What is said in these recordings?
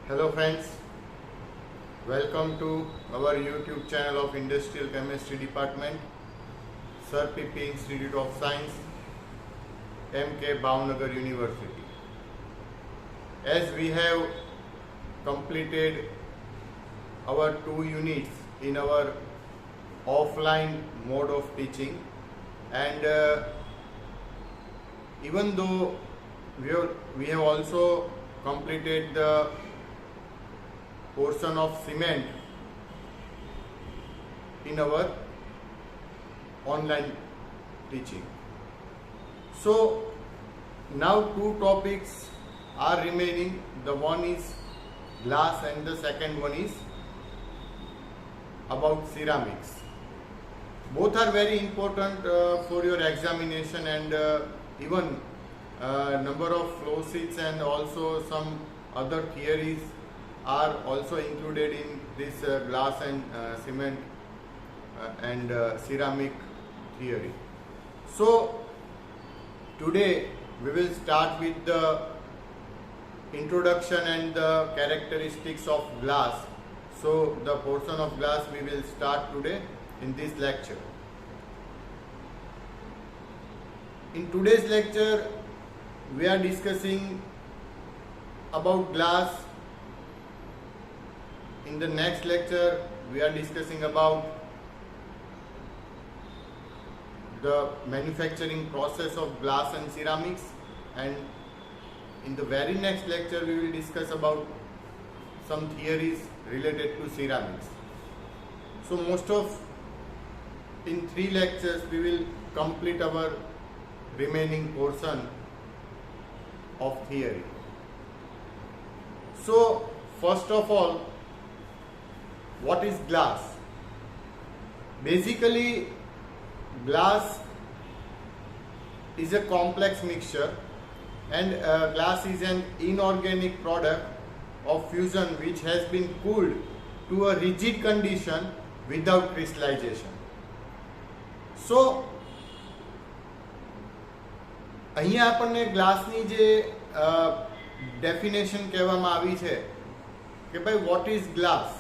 Hello friends, welcome to our YouTube channel of Industrial Chemistry Department, Sir PP Institute of Science, MK Bhavnagar University. As we have completed our 2 units in our offline mode of teaching, and even though we have also completed the portion of cement in our online teaching. So now 2 topics are remaining. The one is glass and the second one is about ceramics. Both are very important for your examination, and even number of flow sheets and also some other theories are also included in this glass and cement and ceramic theory. So today we will start with the introduction and the characteristics of glass. So the portion of glass we will start today in this lecture. In today's lecture we are discussing about glass. In the next lecture we are discussing about the manufacturing process of glass and ceramics, and in the very next lecture we will discuss about some theories related to ceramics. So in 3 lectures we will complete our remaining portion of theory. So first of all, what is glass? Basically, glass is a complex mixture, and glass is an inorganic product of fusion which has been cooled to a rigid condition without crystallization. So અહીંયા આપણને ગ્લાસની જે definition કહેવામાં આવી છે કે ભાઈ what is glass.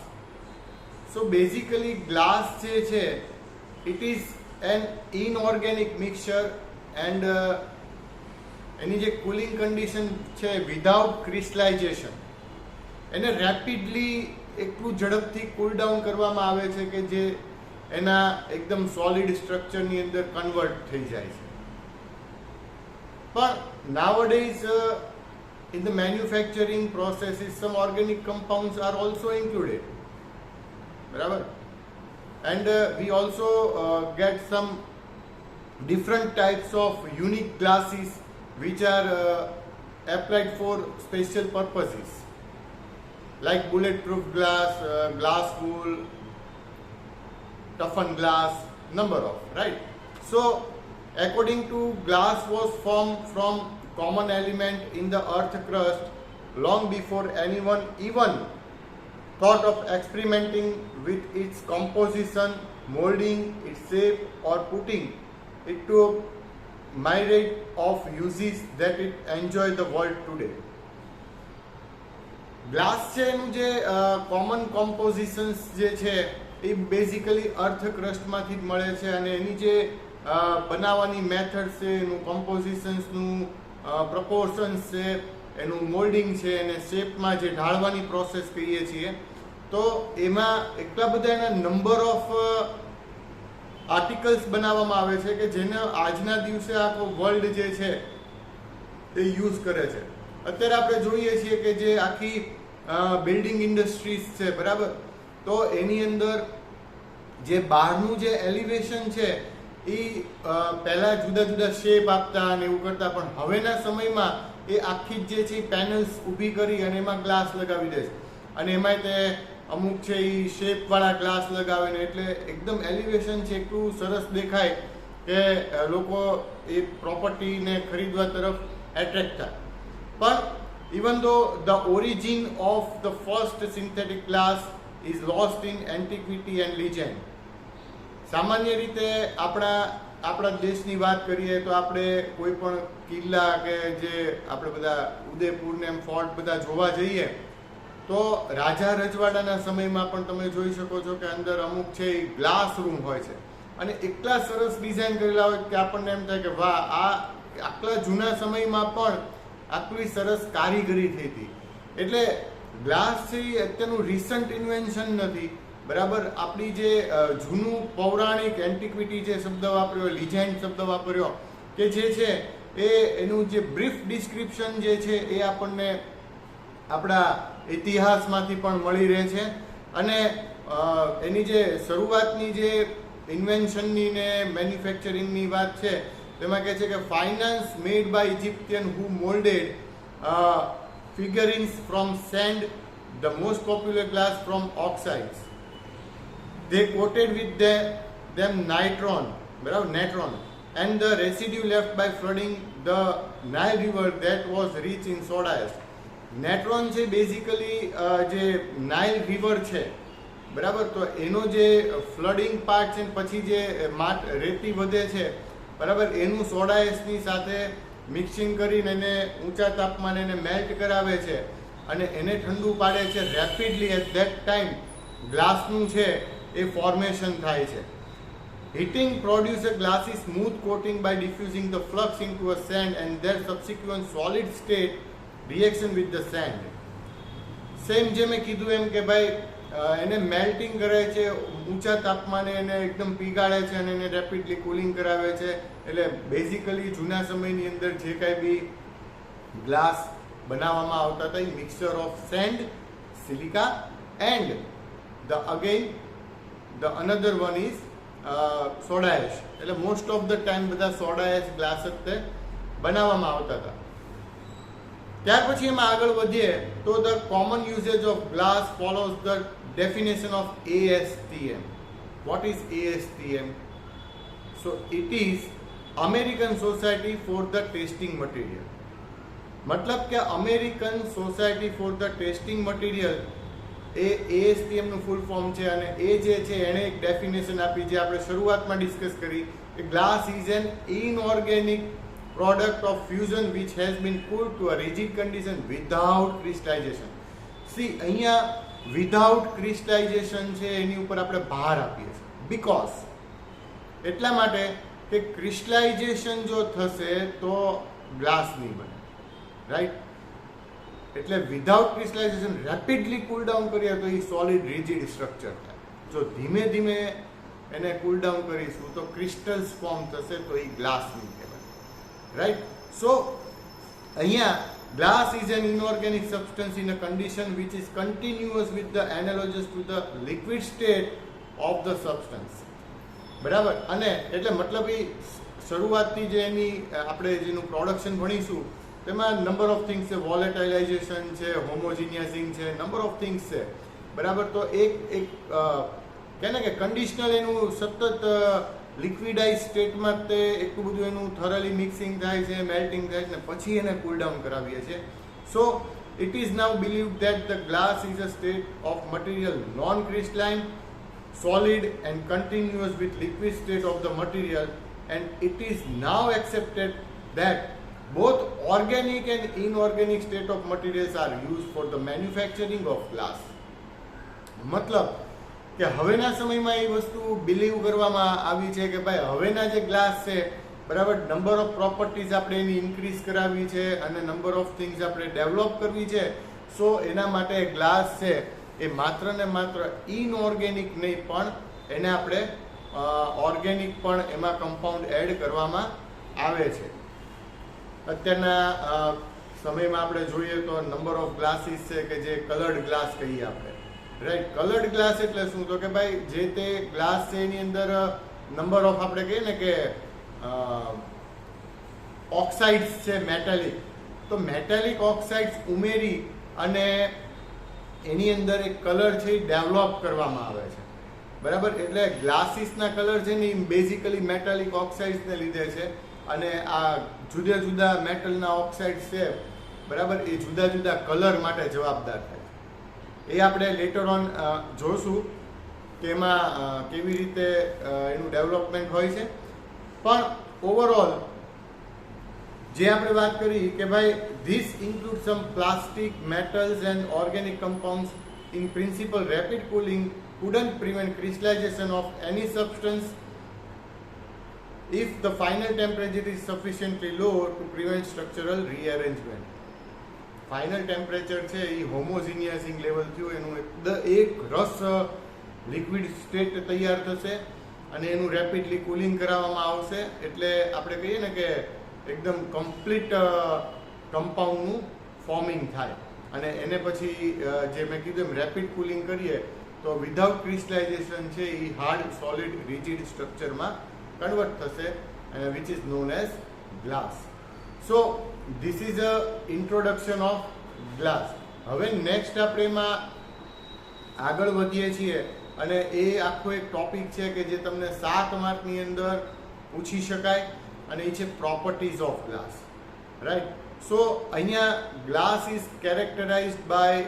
So basically glass જે છે it is an inorganic mixture, and એની જે કુલિંગ કન્ડિશન છે વિધાઉટ ક્રિસ્ટલાઇઝેશન, એને રેપિડલી એટલું ઝડપથી કૂલ ડાઉન કરવામાં આવે છે કે જે એના એકદમ સોલિડ સ્ટ્રક્ચરની અંદર કન્વર્ટ થઈ જાય છે. But nowadays in the manufacturing processes some organic compounds are also included, barabar, and we also get some different types of unique glasses which are applied for special purposes, like bulletproof glass, glass wool, toughened glass, number of, right? So according to glass was formed from common element in the earth crust long before anyone even thought of experimenting with its composition, molding its shape or putting it to a myriad of uses that it enjoy the world today. Glass છે એનું જે common કોમ્પોઝિશન્સ જે છે એ basically અર્થ ક્રસ્ટમાંથી જ મળે છે, અને એની જે બનાવવાની મેથડ છે, એનું કમ્પોઝિશન્સનું પ્રપોર્શન્સ છે, એનું મોલ્ડિંગ છે, એને શેપમાં જે ઢાળવાની પ્રોસેસ કહીએ છીએ, તો એમાં એટલા બધા એના નંબર ઓફ આર્ટિકલ્સ બનાવવામાં આવે છે કે જેને આજના દિવસે આખો વર્લ્ડ જે છે એ યુઝ કરે છે. અત્યારે આપણે જોઈએ છીએ કે જે આખી બિલ્ડિંગ ઇન્ડસ્ટ્રીઝ છે, બરાબર, તો એની અંદર જે બહારનું જે એલિવેશન છે એ પહેલાં જુદા જુદા શેપ આપતા અને એવું કરતા, પણ હવેના સમયમાં એ આખી જે છે પેનલ્સ ઊભી કરી અને એમાં ગ્લાસ લગાવી દે છે, અને એમાંય તે અમુક છે એ શેપવાળા ગ્લાસ લગાવે ને એટલે એકદમ એલિવેશન છે એટલું સરસ દેખાય કે લોકો એ પ્રોપર્ટીને ખરીદવા તરફ એટ્રેક્ટ થાય. પણ even though the origin of the first synthetic glass is lost in antiquity and legend. સામાન્ય રીતે આપણા દેશની વાત કરીએ તો આપણે કોઈ પણ કિલ્લા કે જે આપણે બધા ઉદયપુર ને એમ ફોર્ટ બધા જોવા જઈએ તો રાજા રજવાડાના સમયમાં પણ તમે જોઈ શકો છો કે અંદર અમુક છે એ ગ્લાસ રૂમ હોય છે અને એટલા સરસ ડિઝાઇન કરેલા હોય કે આપણને એમ થાય કે વાહ, આ આટલા જૂના સમયમાં પણ આટલી સરસ કારીગરી થઈ હતી. એટલે ગ્લાસ છે એ અત્યારનું રિસન્ટ ઇન્વેન્શન નથી, બરાબર. આપણી જે જૂનું પૌરાણિક એન્ટિક્વિટી જે શબ્દ વાપર્યો, લિજેન્ડ શબ્દ વાપર્યો, કે જે છે એનું જે બ્રીફ ડિસ્ક્રિપ્શન જે છે એ આપણને આપણા ઇતિહાસમાંથી પણ મળી રહે છે. અને એની જે શરૂઆતની જે ઇન્વેન્શનની ને મેન્યુફેક્ચરિંગની વાત છે તેમાં કહે છે કે faience made by Egyptian who molded figurines from sand, the most popular glass from oxides. They coated with them nitron, and the residue left by flooding the Nile river that was rich in soda ash. Natron છે basically જે Nile river છે, બરાબર. તો એનો જે flooding part છે પછી જે રેતી વધે છે, બરાબર, એનું સોડા એશની સાથે મિક્સિંગ કરીને એને ઊંચા તાપમાને એને મેલ્ટ કરાવે છે અને એને ઠંડુ પાડે છે. રેપિડલી એટ ધેટ ટાઈમ ગ્લાસનું છે એ ફોર્મેશન થાય છે. Heating produce a glassy smooth coating by diffusing the flux into a sand and their subsequent solid state reaction with the sand. Same જે મેં કીધું એમ કે ભાઈ એને મેલ્ટિંગ કરે છે, ઊંચા તાપમાને એને એકદમ પીગાળે છે અને એને રેપિડલી કુલિંગ કરાવે છે. એટલે બેઝિકલી જૂના સમયની અંદર જે કાંઈ બી ગ્લાસ બનાવવામાં આવતા હતા એ mixture of sand, silica and the another one is soda ash. એટલે મોસ્ટ ઓફ ધ ટાઈમ બધા સોડા એશ ગ્લાસ જ તે બનાવવામાં આવતા હતા. ત્યાર પછી એમાં આગળ વધીએ તો the common usage of glass follows the definition of ASTM. What is ASTM? So it is American society for the testing material. મતલબ કે American society for the testing material A ASTM નું ફૂલ ફોર્મ છે. અને એ જે છે એણે એક definition આપી જે આપણે શરૂઆતમાં ડિસ્કસ કરી કે glass is an inorganic product of fusion which has been cooled to a rigid condition without crystallization. See, અહીંયા without crystallization છે એની ઉપર આપણે ભાર આપીએ છીએ. Because એટલા માટે કે ક્રિસ્ટલાઇઝેશન જો થશે તો ગ્લાસ નહીં બને, રાઈટ. એટલે વિધાઉટ ક્રિસ્ટલાઇઝેશન રેપિડલી કુલ ડાઉન કરીએ તો એ સોલિડ રિજિડ સ્ટ્રક્ચર થાય. જો ધીમે ધીમે એને કુલ ડાઉન કરીશું તો ક્રિસ્ટલ્સ ફોર્મ થશે તો એ ગ્લાસ નહીં કહેવાય, right. So અહીંયા glass is an inorganic substance in a condition which is continuous with the analogous to the liquid state of the substance, બરાબર. અને એટલે મતલબ એ શરૂઆતથી જે એની આપણે જેનું પ્રોડક્શન ભણીશું તેમાં નંબર ઓફ થિંગ્સ છે, વોલેટાઇલાઇઝેશન છે, હોમોજીનિયસિંગ છે, નંબર ઓફ થિંગ્સ છે, બરાબર. તો એક કહે ને કે કન્ડિશનલ એનું સતત લિક્વિડાઇઝ સ્ટેટમાં તે એટલું બધું એનું થરલી મિક્સિંગ થાય છે, મેલ્ટિંગ થાય છે ને પછી એને કુલ ડાઉન કરાવીએ છીએ. So it is now believed that the glass is a state of material non crystalline, solid and continuous with liquid state of the material, and it is now accepted that both organic and inorganic state of materials are used for the manufacturing of glass. મતલબ કે હવેના સમયમાં એ વસ્તુ believe કરવામાં આવી છે કે ભાઈ હવેના જે ગ્લાસ છે, બરાબર, નંબર ઓફ પ્રોપર્ટીઝ આપણે એની ઇન્ક્રીઝ કરાવી છે અને નંબર ઓફ થિંગ્સ આપણે ડેવલપ કરવી છે. સો એના માટે ગ્લાસ છે એ માત્ર ને માત્ર ઇનઓર્ગેનિક નહીં પણ એને આપણે ઓર્ગેનિક પણ એમાં કમ્પાઉન્ડ એડ કરવામાં આવે છે. અત્યારના સમયમાં આપણે જોઈએ તો નંબર ઓફ ગ્લાસીસ છે કે જે કલર્ડ ગ્લાસ કહીએ આપણે, રાઈટ. કલર્ડ ગ્લાસ એટલે શું? તો કે ભાઈ જે તે ગ્લાસ છે એની અંદર નંબર ઓફ આપણે કહીએ ને કે ઓક્સાઇડ્સ છે મેટાલિક, તો મેટાલિક ઓક્સાઇડ્સ ઉમેરી અને એની અંદર એક કલર છે એ ડેવલપ કરવામાં આવે છે, બરાબર. એટલે ગ્લાસીસના કલર છે ને એ બેઝિકલી મેટાલિક ઓક્સાઇડ્સને લીધે છે અને આ જુદા જુદા મેટલના ઓક્સાઇડ્સ છે, બરાબર, એ જુદા જુદા કલર માટે જવાબદાર થાય. એ આપણે લેટર ઓન જોશું કે એમાં કેવી રીતે એનું ડેવલપમેન્ટ હોય છે. પણ ઓવરઓલ જે આપણે વાત કરી કે ભાઈ this include some plastic, metals and organic compounds. In principle rapid cooling couldn't prevent crystallization of any substance if the final temperature is sufficiently low to prevent structural rearrangement. Final temperature છે એ હોમોજીનિયસિંગ level થયું, એનું એક રસ liquid state તૈયાર થશે અને એનું rapidly cooling કરાવવામાં આવશે, એટલે આપણે કહીએ ને કે એકદમ કમ્પ્લીટ કમ્પાઉન્ડનું ફોર્મિંગ થાય અને એને પછી જે મેં કીધું એમ રેપિડ કુલિંગ કરીએ તો વિધાઉટ ક્રિસ્ટલાઇઝેશન છે એ હાર્ડ સોલિડ રિજિડ સ્ટ્રક્ચરમાં કન્વર્ટ થશે અને which is known as glass. So this is a introduction of glass. હવે નેક્સ્ટ આપણે એમાં આગળ વધીએ છીએ અને એ આખો એક ટોપિક છે કે જે તમને 7 માર્કની અંદર પૂછી શકાય અને એ છે properties of glass. Right. So અહીંયા glass is characterized by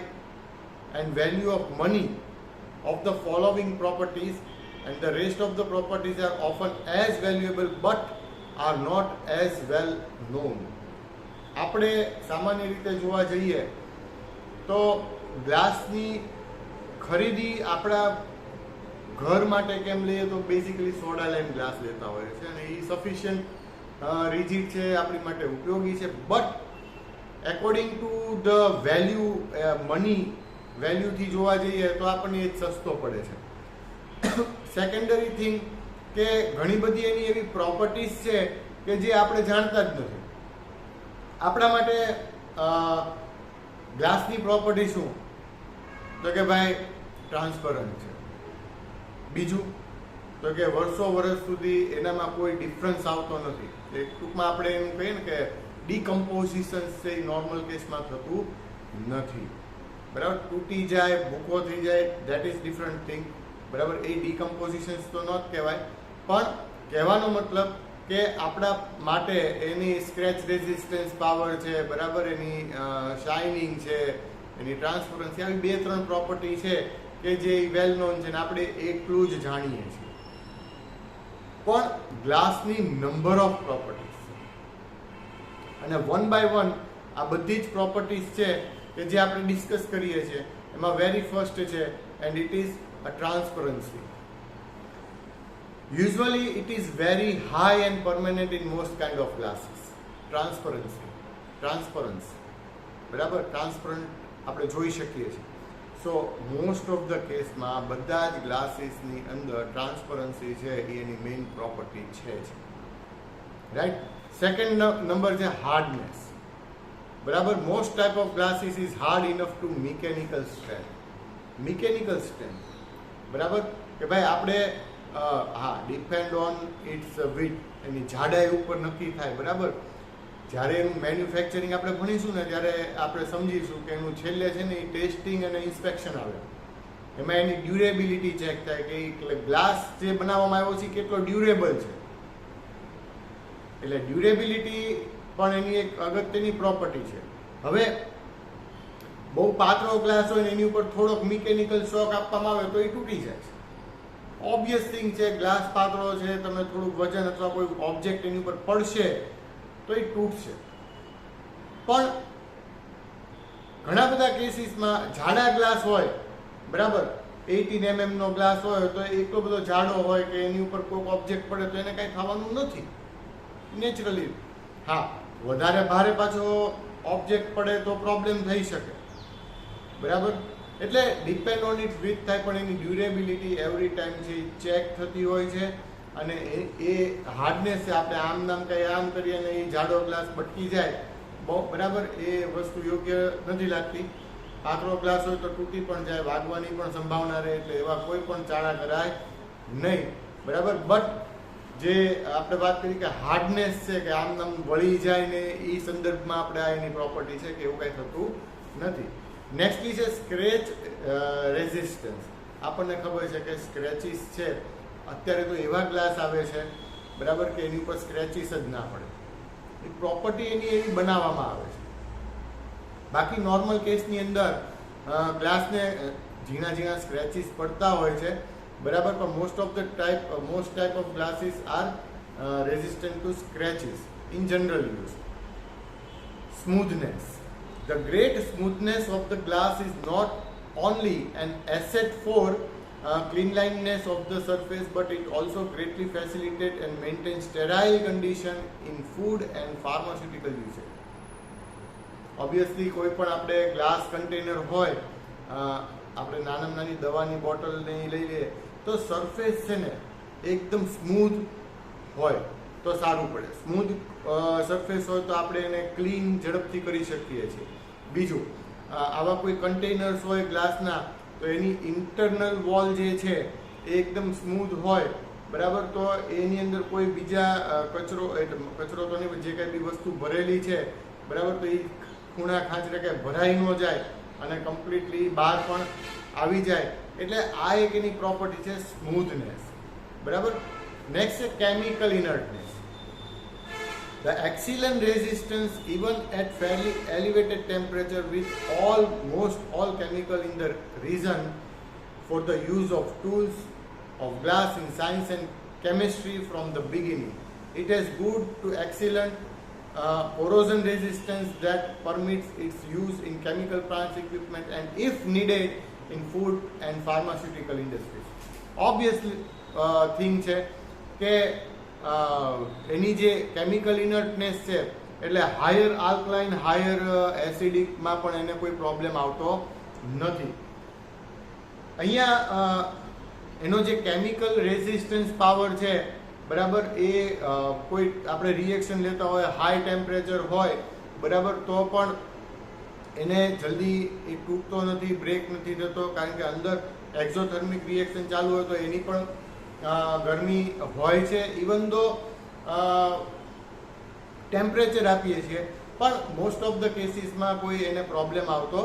and value of money of the following properties, and the rest of the properties are often as valuable but are not as well known. આપણે સામાન્ય રીતે જોવા જઈએ તો ગ્લાસની ખરીદી આપણા ઘર માટે કેમ લઈએ તો બેઝિકલી સોડા લાઈમ ગ્લાસ લેતા હોય છે અને એ સફિશિયન્ટ રિજિડ છે, આપણી માટે ઉપયોગી છે, but according to the value money વેલ્યુથી જોવા જઈએ તો આપણને એ જ સસ્તો પડે છે. સેકન્ડરી થિંગ કે ઘણી બધી એની એવી પ્રોપર્ટીઝ છે કે જે આપણે જાણતા જ નથી. આપણા માટે ગ્લાસની પ્રોપર્ટી શું? તો કે ભાઈ ટ્રાન્સપરન્ટ છે. બીજું તો કે વર્ષો વર્ષ સુધી એનામાં કોઈ ડિફરન્સ આવતો નથી. ટૂંકમાં આપણે એમ કહીએ ને કે ડિકમ્પોઝિશન છે એ નોર્મલ કેસમાં થતું નથી. બરાબર, તૂટી જાય, ભૂકો થઈ જાય, દેટ ઇઝ ડિફરન્ટ થિંગ. બરાબર, એ ડિકમ્પોઝિશન્સ તો ન જ કહેવાય, પણ કહેવાનો મતલબ કે આપણા માટે એની સ્ક્રેચ રેઝિસ્ટન્સ પાવર છે, બરાબર, એની શાઇનિંગ છે, એની ટ્રાન્સપરન્સી, આવી 2-3 પ્રોપર્ટી છે કે જે વેલ નોન છે ને આપણે એટલું જ જાણીએ છીએ. પણ ગ્લાસની નંબર ઓફ પ્રોપર્ટીઝ અને 1 by 1 આ બધી જ પ્રોપર્ટીઝ છે કે જે આપણે ડિસ્કસ કરીએ છીએ. એમાં વેરી ફર્સ્ટ છે and it is a transparency. Usually it is very high and permanent in most kind of glasses. Transparence, બરાબર, ટ્રાન્સપરન્ટ આપણે જોઈ શકીએ છીએ. સો મોસ્ટ ઓફ ધ કેસમાં બધા જ ગ્લાસીસની અંદર ટ્રાન્સપરન્સી છે એ એની મેઇન પ્રોપર્ટી છે જ. રાઈટ. સેકન્ડ નંબર છે હાર્ડનેસ. બરાબર, most type of glasses is hard enough to mechanical strength. Mechanical strength, બરાબર, કે ભાઈ આપણે ડિપેન્ડ ઓન ઇટ્સ વિડ્થ, એની જાડાઈ ઉપર નક્કી થાય. બરાબર, જ્યારે એનું મેન્યુફેક્ચરિંગ આપણે ભણીશું ને ત્યારે આપણે સમજીશું કે એનું છેલ્લે છે ને એ ટેસ્ટિંગ અને ઇન્સ્પેક્શન આવે. એમાં એની ડ્યુરેબિલિટી ચેક થાય કે ગ્લાસ જે બનાવવામાં આવ્યો છે કેટલો ડ્યુરેબલ છે. એટલે ડ્યુરેબિલિટી પણ એની એક અગત્યની પ્રોપર્ટી છે. હવે બહુ પાતળો ગ્લાસ હોય ને એની ઉપર થોડોક મિકેનિકલ શોક આપવામાં આવે તો એ તૂટી જાય છે. ઓબ્વિયસ થિંગ છે, ગ્લાસ પાતળો છે, તમે થોડુંક વજન અથવા કોઈ ઓબ્જેક્ટ એની ઉપર પડશે તો એ તૂટશે. પણ ઘણા બધા કેસીસમાં જાડા ગ્લાસ હોય, બરાબર, 18 mm નો ગ્લાસ હોય તો એટલો બધો જાડો હોય કે એની ઉપર કોઈ ઓબ્જેક્ટ પડે તો એને કાંઈ થવાનું નથી નેચરલી. હા, વધારે ભારે પાછો ઓબ્જેક્ટ પડે તો પ્રોબ્લેમ થઈ શકે. બરાબર, એટલે ડિપેન્ડ ઓન ઇટ્સ વિથ થાય, પણ એની ડ્યુરેબિલિટી એવરી ટાઈમ છે ચેક થતી હોય છે. અને એ હાર્ડનેસ છે, આપણે આમ નામ કંઈ આમ કરીએ અને એ જાડો ગ્લાસ બટકી જાય, બહુ બરાબર, એ વસ્તુ યોગ્ય નથી લાગતી. પાતળો ગ્લાસ હોય તો તૂટી પણ જાય, વાગવાની પણ સંભાવના રહે, એટલે એવા કોઈ પણ ચાળા કરાય નહીં. બરાબર, બટ જે આપણે વાત કરી કે હાર્ડનેસ છે કે આમ નામ વળી જાય ને એ સંદર્ભમાં આપણે આ એની પ્રોપર્ટી છે કે એવું કંઈ થતું નથી. નેક્સ્ટલી છે સ્ક્રેચ રેઝિસ્ટન્સ. આપણને ખબર છે કે સ્ક્રેચીસ છે, અત્યારે તો એવા ગ્લાસ આવે છે, બરાબર, કે એની ઉપર સ્ક્રેચીસ જ ના પડે. એ પ્રોપર્ટી એની એવી બનાવવામાં આવે છે. બાકી નોર્મલ કેસની અંદર ગ્લાસને ઝીણા ઝીણા સ્ક્રેચીસ પડતા હોય છે, બરાબર, પણ most type of glasses are resistant to scratches in general use. smoothness. The great smoothness of the glass is not only an asset for cleanliness of the surface, but it also greatly facilitates and maintains sterile condition in food and pharmaceutical usage. Obviously કોઈ પણ આપણે glass container હોય, આપણે નાનામાં નાની દવાની bottle ને લઈ લઈએ તો સરફેસ છે ને એકદમ સ્મૂથ હોય તો સારું પડે. સ્મૂથ સરફેસ હોય તો આપણે એને ક્લીન ઝડપથી કરી શકીએ છીએ. બીજું, આવા કોઈ કન્ટેનર્સ હોય ગ્લાસના તો એની ઇન્ટરનલ વોલ જે છે એ એકદમ સ્મૂથ હોય, બરાબર, તો એની અંદર કોઈ બીજા કચરો તો નહીં, જે કંઈ બી વસ્તુ ભરેલી છે, બરાબર, તો એ ખૂણા ખાંચરે કે ભરાઈ ન જાય અને કમ્પ્લીટલી બહાર પણ આવી જાય. એટલે આ એક એની પ્રોપર્ટી છે સ્મૂથનેસ, બરાબર. નેક્સ્ટ છે chemical ઇનર્ટનેસ. The excellent resistance even at fairly elevated temperature with almost all chemical in the reason for the use of tools of glass in science and chemistry from the beginning. It has good to excellent corrosion resistance that permits its use in chemical plants equipment and if needed in food and pharmaceutical industries. Obviously thing છે કે એની જે chemical ઇનર્ટનેસ છે એટલે higher alkaline, higher એસિડિકમાં પણ એને કોઈ problem આવતો નથી. અહીંયા એનો જે કેમિકલ રેઝિસ્ટન્સ પાવર છે, બરાબર, એ કોઈ આપણે રિએક્શન લેતા હોય, હાઈ ટેમ્પરેચર હોય, બરાબર, તો પણ એને જલ્દી એ તૂટતો નથી, બ્રેક નથી થતો, કારણ કે અંદર એક્ઝોથર્મિક રિએક્શન ચાલુ હોય તો એની પણ ગરમી હોય છે. ઇવન દો ટેમ્પરેચર આપીએ છીએ પણ મોસ્ટ ઓફ ધ કેસીસમાં કોઈ એને પ્રોબ્લેમ આવતો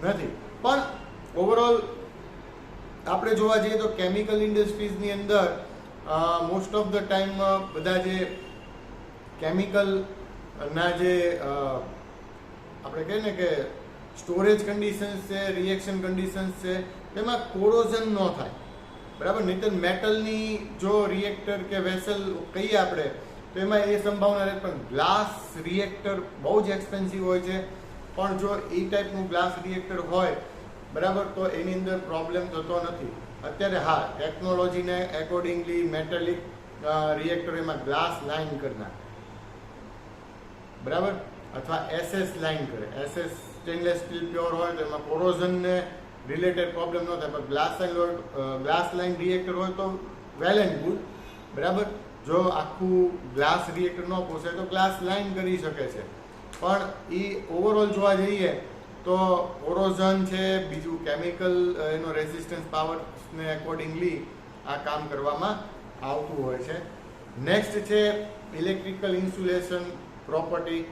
નથી. પણ ઓવરઓલ આપણે જોવા જઈએ તો કેમિકલ ઇન્ડસ્ટ્રીઝની અંદર મોસ્ટ ઓફ ધ ટાઈમ બધા જે કેમિકલના જે આપણે કહીએ ને કે સ્ટોરેજ કન્ડિશન્સ છે, રિએક્શન કન્ડિશન્સ છે, તેમાં કોરોઝન ન થાય, બરાબર. નહીંતર મેટલની જો રિએક્ટર કે વેસલ કહીએ આપણે તો એમાં એ સંભાવના રહે. પણ ગ્લાસ રિએક્ટર બહુ જ એક્સપેન્સિવ હોય છે, પણ જો એ ટાઈપનું ગ્લાસ રિએક્ટર હોય, બરાબર, તો એની અંદર પ્રોબ્લેમ થતો નથી. અત્યારે હા, ટેકનોલોજીને એકોર્ડિંગલી મેટાલિક રિએક્ટર એમાં ગ્લાસ લાઇન કરી નાખે, બરાબર, અથવા SS લાઇન કરે. SS સ્ટેનલેસ સ્ટીલ પ્યોર હોય તો એમાં કોરોઝનને રિલેટેડ પ્રોબ્લેમ ન થાય. પણ ગ્લાસ લાઇન રિએક્ટર હોય તો વેલ એન્ડ ગુડ, બરાબર. જો આખું ગ્લાસ રિએક્ટર ન પોસાય તો ગ્લાસ લાઇન કરી શકે છે. પણ એ ઓવરઓલ જોવા જઈએ તો કોરોઝન છે, બીજું કેમિકલ એનો રેઝિસ્ટન્સ પાવરને એકોર્ડિંગલી આ કામ કરવામાં આવતું હોય છે. નેક્સ્ટ છે ઇલેક્ટ્રિકલ ઇન્સ્યુલેશન પ્રોપર્ટી.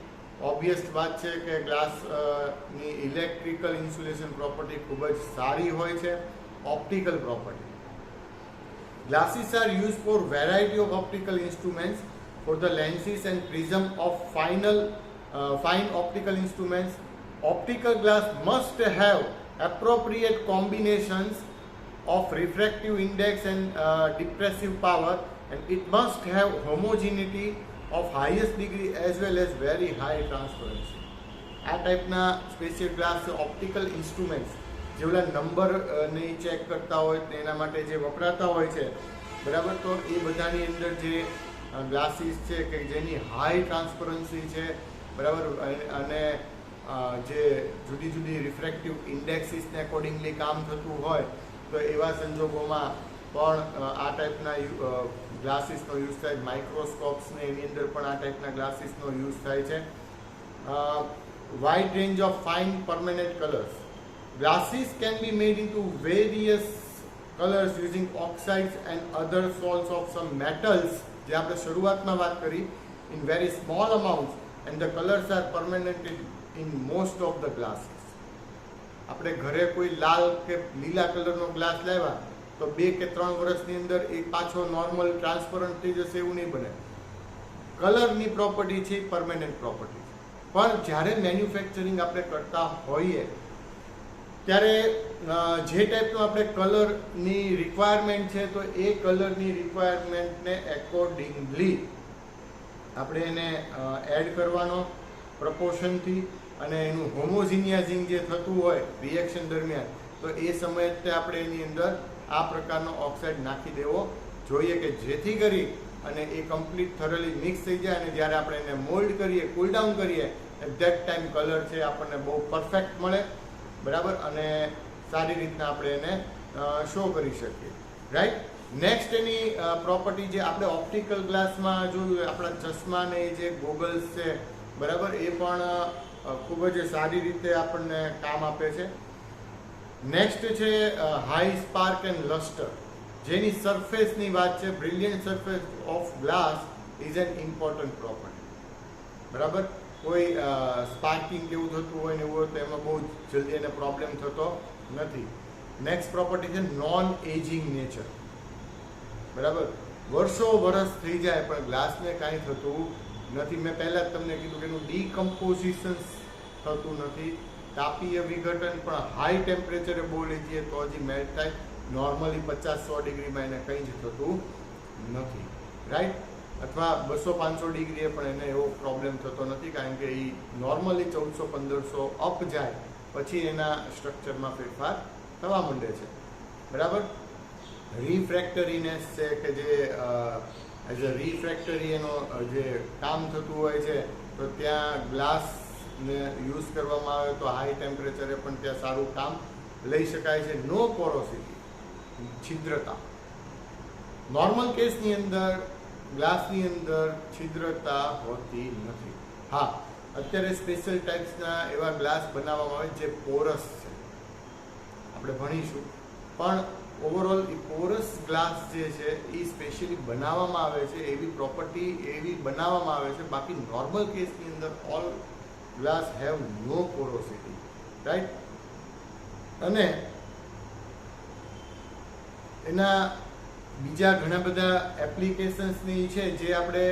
ઓબ્વિયસ વાત છે કે ગ્લાસની ઇલેક્ટ્રિકલ ઇન્સ્યુલેશન પ્રોપર્ટી ખૂબ જ સારી હોય છે. Optical property. Glasses are used for variety of optical instruments, for the lenses and prism of fine optical instruments. Optical glass must have appropriate combinations of refractive index and diffraction power, and it must have homogeneity of highest degree as well as very high transparency. આ ટાઈપના special glass optical instruments જે ઓલા નંબરને check કરતા હોય એના માટે જે વપરાતા હોય છે, બરાબર, તો એ બધાની અંદર જે ગ્લાસીસ છે કે જેની હાઈ ટ્રાન્સપરન્સી છે, બરાબર, અને જે જુદી જુદી રિફ્રેક્ટિવ ઇન્ડેક્સિસને એકોર્ડિંગલી કામ થતું હોય તો એવા સંજોગોમાં પણ આ ટાઈપના ગ્લાસીસનો યુઝ થાય. માઇક્રોસ્કોપ્સને એની અંદર પણ આ ટાઈપના ગ્લાસીસનો યુઝ થાય છે. Wide range of fine permanent colours. Glasses can be made into various colors using oxides and other salts of some metals, જે આપણે શરૂઆતમાં વાત કરી, in very small amounts, and the colors are permanent in most of the glasses. આપણે ઘરે કોઈ લાલ કે લીલા કલરનો ગ્લાસ લાવ્યા તો 2 કે 3 વર્ષની અંદર એ પાછો નોર્મલ ટ્રાન્સપરન્ટ થઈ જશે એવું નહીં બને. કલરની પ્રોપર્ટી છે પરમેનન્ટ પ્રોપર્ટી. પણ જ્યારે મેન્યુફેક્ચરિંગ આપણે કરતા હોઈએ ત્યારે જે ટાઈપનો આપણે કલરની રિક્વાયરમેન્ટ છે તો એ કલરની રિક્વાયરમેન્ટને એકોર્ડિંગલી આપણે એને એડ કરવાનો પ્રપોર્શનથી અને એનું હોમોજીનિયાઝિંગ જે થતું હોય રિએક્શન દરમિયાન, તો એ સમયે તે આપણે એની અંદર આ પ્રકારનો ઓક્સાઇડ નાખી દેવો જોઈએ કે જેથી કરી અને એ કમ્પ્લીટ થરલી મિક્સ થઈ જાય અને જ્યારે આપણે એને મોલ્ડ કરીએ, કુલ ડાઉન કરીએ, એટ ધેટ ટાઈમ કલર છે આપણને બહુ પરફેક્ટ મળે, બરાબર, અને સારી રીતના આપણે એને શો કરી શકીએ, રાઈટ. નેક્સ્ટ એની પ્રોપર્ટી જે આપણે ઓપ્ટિકલ ગ્લાસમાં જોયું, આપણા ચશ્મા ને જે ગોગલ્સ છે, બરાબર, એ પણ ખૂબ જ સારી રીતે આપણને કામ આપે છે. નેક્સ્ટ છે હાઈ સ્પાર્ક એન્ડ લસ્ટર, જેની સરફેસની વાત છે. Brilliant surface of glass is an important property, બરાબર. કોઈ સ્પાર્કિંગ કેવું થતું હોય ને એવું હોય તો એમાં બહુ જલ્દી એને પ્રોબ્લેમ થતો નથી. નેક્સ્ટ પ્રોપર્ટી છે નોન એજિંગ નેચર, બરાબર. વર્ષો વર્ષ થઈ જાય પણ ગ્લાસને કાંઈ થતું નથી. મેં પહેલાં જ તમને કીધું કે એનું ડીકમ્પોઝિશન થતું નથી. તાપીય વિઘટન પણ હાઈ ટેમ્પરેચરે બહુ લઈ જઈએ તો હજી મેલ્ટ થાય. નોર્મલી 50-100 ડિગ્રીમાં એને કંઈ જ થતું નથી, રાઈટ. અથવા 200-500 ડિગ્રીએ પણ એને એવો પ્રોબ્લેમ થતો નથી, કારણ કે એ નોર્મલી 1400-1500 અપ જાય પછી એના સ્ટ્રક્ચરમાં ફેરફાર થવા માંડે છે, બરાબર. રિફ્રેક્ટરીનેસ છે કે જે એઝ અ રિફ્રેક્ટરી એનો જે કામ થતું હોય છે, તો ત્યાં ગ્લાસને યુઝ કરવામાં આવે તો હાઈ ટેમ્પરેચરે પણ ત્યાં સારું કામ લઈ શકાય છે. નો પોરોસિટી, છિદ્રતા. નોર્મલ કેસની અંદર ગ્લાસની અંદર છિદ્રતા હોતી નથી. હા, અત્યારે સ્પેશિયલ ટાઈપ્સના એવા ગ્લાસ બનાવવામાં આવે જે પોરસ છે, આપણે ભણીશું. પણ ઓવરઓલ એ પોરસ ગ્લાસ જે છે એ સ્પેશિયલી બનાવવામાં આવે છે, એવી પ્રોપર્ટી એવી બનાવવામાં આવે છે. બાકી નોર્મલ કેસની અંદર all glass have no porosity, right. અને એના બીજા ઘણા બધા એપ્લિકેશન્સની છે જે આપણે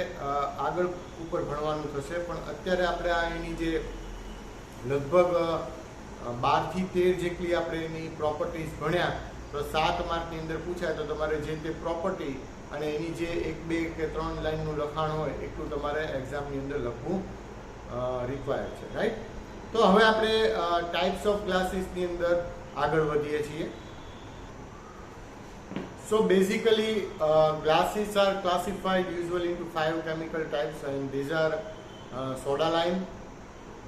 આગળ ઉપર ભણવાનું થશે. પણ અત્યારે આપણે આ એની જે લગભગ 12 થી 13 જેટલી આપણે એની પ્રોપર્ટીઝ ભણ્યા, તો 7 માર્કની અંદર પૂછાય તો તમારે જે તે પ્રોપર્ટી અને એની જે 1, 2 કે 3 લાઈનનું લખાણ હોય એટલું તમારે એક્ઝામની અંદર લખવું રિક્વાયર્ડ છે, રાઈટ. તો હવે આપણે ટાઈપ્સ ઓફ ગ્લાસીસની અંદર આગળ વધીએ છીએ. So basically, glasses are classified usually into 5 chemical types, and these are soda lime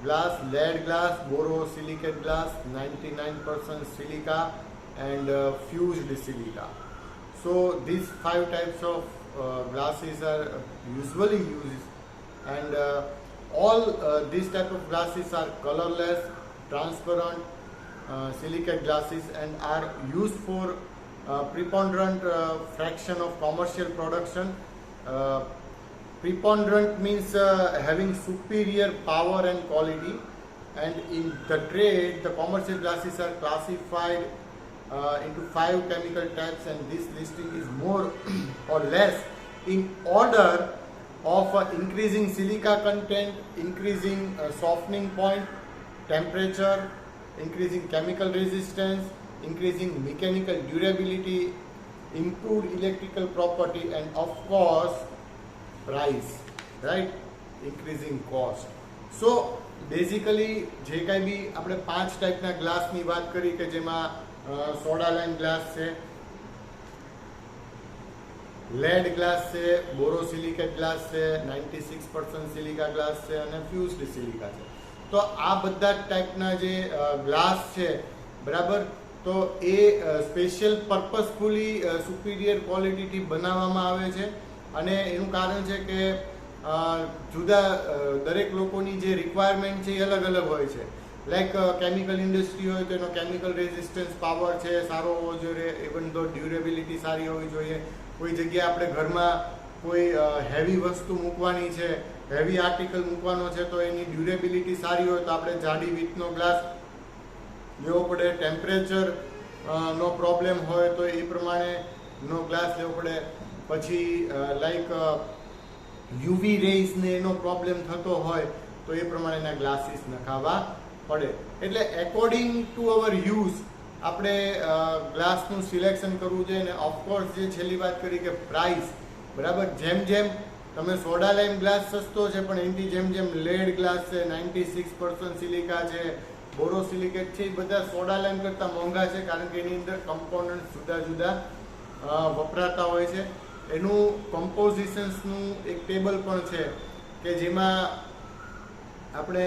glass, lead glass, borosilicate glass, 99% silica, and fused silica. So these 5 types of glasses are usually used, and all these type of glasses are colorless, transparent silicate glasses, and are used for preponderant fraction of commercial production. Preponderant means having superior power and quality, and in the trade the commercial glasses are classified into 5 chemical types, and this listing is more or less in order of increasing silica content, increasing softening point, temperature, increasing chemical resistance, increasing mechanical durability, improved electrical property, and of course price, right, increasing cost. So basically જે કાંઈ બી આપણે 5 ટાઈપના ગ્લાસની વાત કરી કે જેમાં soda લાઇમ glass છે, lead glass છે, બોરોસિલિકેટ ગ્લાસ છે, 96% સિલિકા ગ્લાસ છે અને ફ્યુઝડ સિલિકા છે. તો આ બધા ટાઈપના જે ગ્લાસ છે, બરાબર, તો એ સ્પેશિયલ પર્પઝફુલી સુપિરિયર ક્વોલિટીથી બનાવવામાં આવે છે. અને એનું કારણ છે કે જુદા દરેક લોકોની જે રિક્વાયરમેન્ટ છે એ અલગ અલગ હોય છે. લાઈક કેમિકલ ઇન્ડસ્ટ્રી હોય તો એનો કેમિકલ રેઝિસ્ટન્સ પાવર છે સારો હોવો જોઈએ, ઇવન ધો ડ્યુરેબિલિટી સારી હોવી જોઈએ. કોઈ જગ્યાએ આપણે ઘરમાં કોઈ હેવી વસ્તુ મૂકવાની છે, હેવી આર્ટિકલ મૂકવાનો છે, તો એની ડ્યુરેબિલિટી સારી હોય તો આપણે જાડી વીટનો ગ્લાસ લેવો પડે. ટેમ્પરેચર નો પ્રોબ્લેમ હોય તો એ પ્રમાણેનો ગ્લાસ લેવો પડે. પછી લાઈક યુવી રેઝને એનો પ્રોબ્લેમ થતો હોય તો એ પ્રમાણેના ગ્લાસીસ નખાવવા પડે. એટલે એકોર્ડિંગ ટુ અવર યુઝ આપણે ગ્લાસનું સિલેક્શન કરવું જોઈએ. અને ઓફકોર્સ જે છેલ્લી વાત કરી કે પ્રાઇસ, બરાબર, જેમ જેમ તમે સોડા લાઈમ ગ્લાસ સસ્તો છે, પણ એનાથી જેમ જેમ લેડ ગ્લાસ છે, 96% સિલિકા છે, બોરોસિલિકેટ છે, એ બધા સોડા લાઈમ કરતાં મોંઘા છે, કારણ કે એની અંદર કમ્પોનન્ટ જુદા જુદા વપરાતા હોય છે. એનું કમ્પોઝિશન્સનું એક ટેબલ પણ છે કે જેમાં આપણે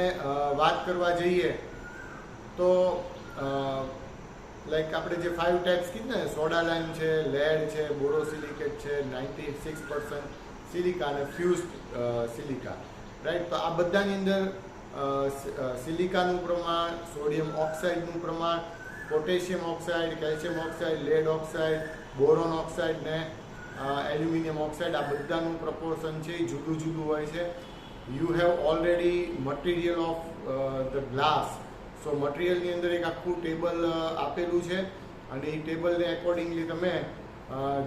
વાત કરવા જઈએ તો લાઈક આપણે જે 5 ટાઈપ્સ કીધું ને, સોડા લાઈમ છે, લેડ છે, બોરોસિલિકેટ છે, 96% સિલિકા અને ફ્યુઝડ સિલિકા, રાઈટ. તો આ બધાની અંદર સિલિકાનું પ્રમાણ, સોડિયમ ઓક્સાઇડનું પ્રમાણ, potassium oxide, calcium oxide, lead oxide, boron oxide ને એલ્યુમિનિયમ ઓક્સાઇડ, આ બધાનું પ્રપોર્શન છે એ જુદું જુદું હોય છે. You have already material of the glass. So મટીરિયલની અંદર એક આખું ટેબલ આપેલું છે અને એ ટેબલને એકોર્ડિંગલી તમે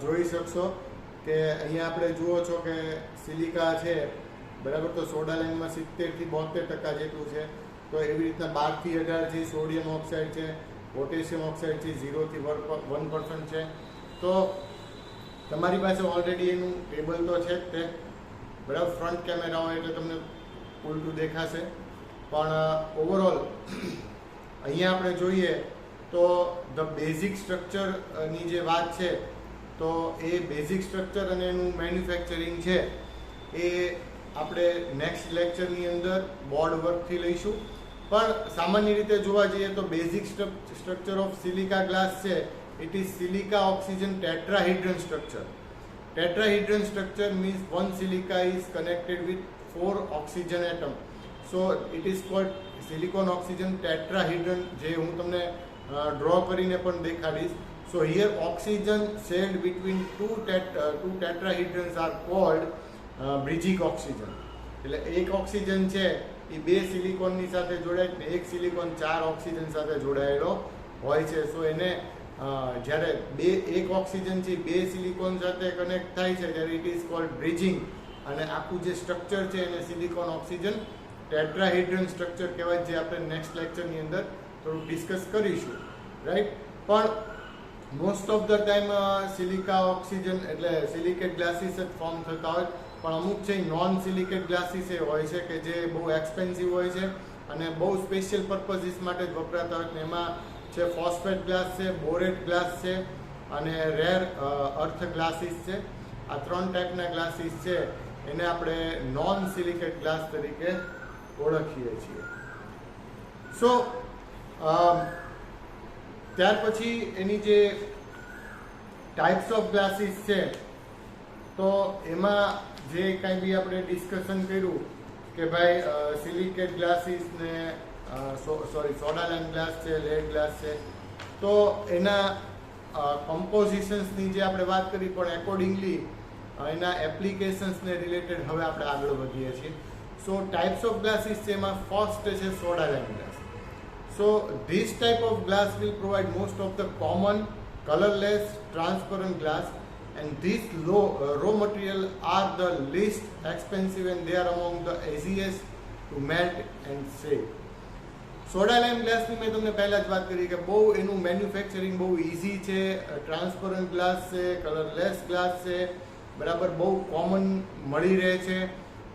જોઈ શકશો કે અહીંયા આપણે જુઓ છો કે સિલિકા છે, બરાબર. તો સોડા લાઈનમાં 70 થી 72% જેટલું છે. તો એવી રીતના 12 થી 18 છે સોડિયમ ઓક્સાઇડ છે, પોટેશિયમ ઓક્સાઇડ છે 0 થી 1% છે. તો તમારી પાસે ઓલરેડી એનું ટેબલ તો છે જ તે, બરાબર. ફ્રન્ટ કેમેરા હોય એટલે તમને ઉલટું દેખાશે, પણ ઓવરઓલ અહીંયા આપણે જોઈએ તો ધ બેઝિક સ્ટ્રક્ચરની જે વાત છે, તો એ બેઝિક સ્ટ્રક્ચર અને એનું મેન્યુફેક્ચરિંગ છે એ આપણે નેક્સ્ટ લેક્ચરની અંદર બોર્ડ વર્કથી લઈશું. પણ સામાન્ય રીતે જોવા જઈએ તો basic structure of silica glass છે, it is silica oxygen tetrahedron structure. Tetrahedron structure means one silica is connected with 4 oxygen atom. So it is called silicon oxygen tetrahedron, જે હું તમને ડ્રો કરીને પણ દેખાડીશ. So here oxygen shared between two tetrahedrons are called bridging oxygen. એટલે એક oxygen છે એ બે સિલિકોનની સાથે જોડાય ને એક સિલિકોન 4 ઓક્સિજન સાથે જોડાયેલો હોય છે. સો એને જ્યારે એક ઓક્સિજન છે બે સિલિકોન સાથે કનેક્ટ થાય છે ત્યારે ઇટ ઇઝ કોલ્ડ બ્રિજિંગ, અને આખું જે સ્ટ્રક્ચર છે એને સિલિકોન ઓક્સિજન ટેટ્રાહેડ્રન સ્ટ્રક્ચર કહેવાય, જે આપણે નેક્સ્ટ લેક્ચરની અંદર થોડું ડિસ્કસ કરીશું, રાઈટ. પણ most of the time silica oxygen એટલે સિલિકેટ ગ્લાસીસ જ ફોર્મ થતા હોય, પણ અમુક છે નોન સિલિકેટ ગ્લાસીસ એ હોય છે કે જે બહુ એક્સપેન્સિવ હોય છે અને બહુ સ્પેશિયલ પર્પઝીસ માટે જ વપરાતા હોય છે. એમાં છે ફોસ્ફેટ ગ્લાસ છે, બોરેટ ગ્લાસ છે અને રેર અર્થ ગ્લાસીસ છે. આ 3 ટાઈપના ગ્લાસીસ છે એને આપણે નોન સિલિકેટ ગ્લાસ તરીકે ઓળખીએ છીએ. સો ત્યાર પછી એની જે ટાઈપ્સ ઓફ ગ્લાસીસ છે, તો એમાં જે કાંઈ બી આપણે ડિસ્કશન કર્યું કે ભાઈ સિલિકેટ ગ્લાસીસ ને સોડા લાઈમ ગ્લાસ છે, લેડ ગ્લાસ છે, તો એના કમ્પોઝિશન્સની જે આપણે વાત કરી, પણ એકોર્ડિંગલી એના એપ્લિકેશન્સને રિલેટેડ હવે આપણે આગળ વધીએ છીએ. સો ટાઈપ્સ ઓફ ગ્લાસીસ છે, એમાં ફર્સ્ટ છે soda lime glass. So this type of glass will provide most of the common colorless transparent glass, and these raw material are the least expensive and they are among the easiest to melt and shape. Soda lime ગ્લાસની મેં તમને પહેલાં જ વાત કરી કે બહુ એનું મેન્યુફેક્ચરિંગ બહુ ઇઝી છે, ટ્રાન્સપરન્ટ ગ્લાસ છે, કલરલેસ ગ્લાસ છે, બરાબર, બહુ કોમન મળી રહે છે